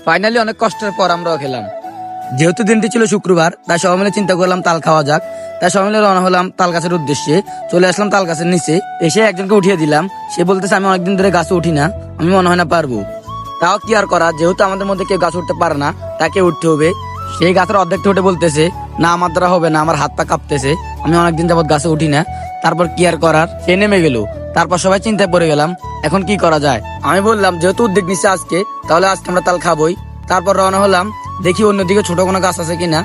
Finally অনেক কষ্টের পর আমরাও খেলাম। যেহেতু দিনটি ছিল শুক্রবার, তাই সবাই মিলে চিন্তা করলাম তাল খাওয়া যাক। তাই সবাই মিলে রওনা হলাম তাল গাছের উদ্দেশ্যে। চলে আসলাম তাল গাছের নিচে, এসে একজনকে উঠিয়ে দিলাম। সে বলতেছে আমি অনেকদিন ধরে গাছে উঠি না, আমি মনে হয় না পারবো। তাও কি আর করা, যেহেতু আমাদের মধ্যে কেউ গাছ উঠতে পারে না, তাকে উঠতে হবে। সেই গাছের অর্ধেকটা উঠে বলতেছে না আমার দ্বারা হবে না, আমার হাত পা কাঁপতেছে, আমি অনেকদিন যাবত গাছে উঠি না। তারপর কি আর করার, সে নেমে গেল। তারপর সবাই চিন্তায় পড়ে গেলাম এখন কি করা যায়। আমি বললাম যেহেতু উদ্যোগ নিচ্ছে আজকে, তাহলে আজকে আমরা তাল খাবোই। তারপর রওনা হলাম, দেখি অন্যদিকে ছোট কোনো গাছ আছে কিনা।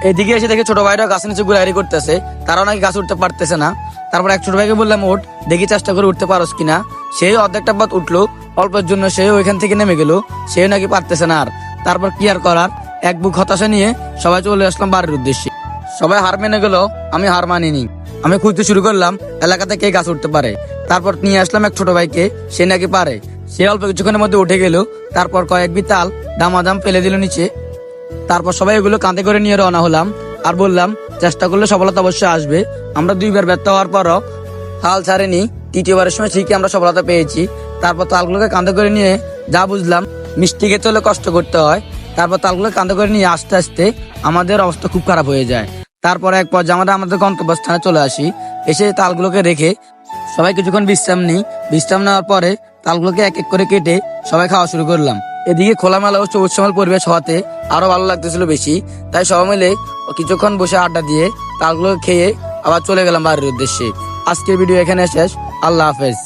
এদিকে এসে দেখি ছোট ভাইরা গাছের নিচে ঘুরাঘুরি করতেছে, তারাও নাকি গাছ উঠতে পারতেছে না। তারপর এক ছোট ভাইকে বললাম উঠ, দেখি চেষ্টা করে উঠতে পারোস কিনা। সেই অর্ধেকটা পথ উঠলো, অল্পের জন্য সে ওইখান থেকে নেমে গেল, সে নাকি পারতেছে না আর। তারপর কি আর করার, এক বুক হতাশা নিয়ে সবাই চলে আসলাম বাড়ির উদ্দেশ্যে। সবাই হার মেনে গেল, আমি হার মানিনি। আমি খুঁজতে শুরু করলাম এলাকাতে কে গাছ উঠতে পারে। তারপর নিয়ে আসলাম এক ছোট ভাইকে, সে নাকি পারে। সে অল্প কিছুক্ষণের মধ্যে উঠে গেল। তারপর কয়েক বিতাল দামাদাম ফেলে দিল নিচে। তারপর সবাই এগুলো কাঁধে করে নিয়ে রওনা হলাম, আর বললাম চেষ্টা করলে সফলতা অবশ্যই আসবে। আমরা 2বার ব্যর্থ হওয়ার পরও হাল ছাড়েনি, 3য়বারের সময় ঠিকই আমরা সফলতা পেয়েছি। তারপর তালগুলোকে কাঁধে করে নিয়ে যা বুঝলাম মিষ্টি খেতে হলে কষ্ট করতে হয়। তারপর তালগুলো কাঁধে করে নিয়ে আস্তে আস্তে আমাদের অবস্থা খুব খারাপ হয়ে যায়। তারপর এক পর্যায়ে আমরা আমাদের গন্তব্যস্থানে চলে আসি। এসে তালগুলোকে রেখে সবাই কিছুক্ষণ বিশ্রাম নিই। বিশ্রাম নেওয়ার পরে তালগুলোকে এক এক করে কেটে সবাই খাওয়া শুরু করলাম। এদিকে খোলামেলা ও সবুজ শ্যামল পরিবেশ হওয়াতে আরো ভালো লাগতেছিল বেশি। তাই সবাই মিলে কিছুক্ষণ বসে আড্ডা দিয়ে তালগুলো খেয়ে আবার চলে গেলাম বাড়ির উদ্দেশ্যে। আজকের ভিডিও এখানে শেষ। আল্লাহ হাফেজ।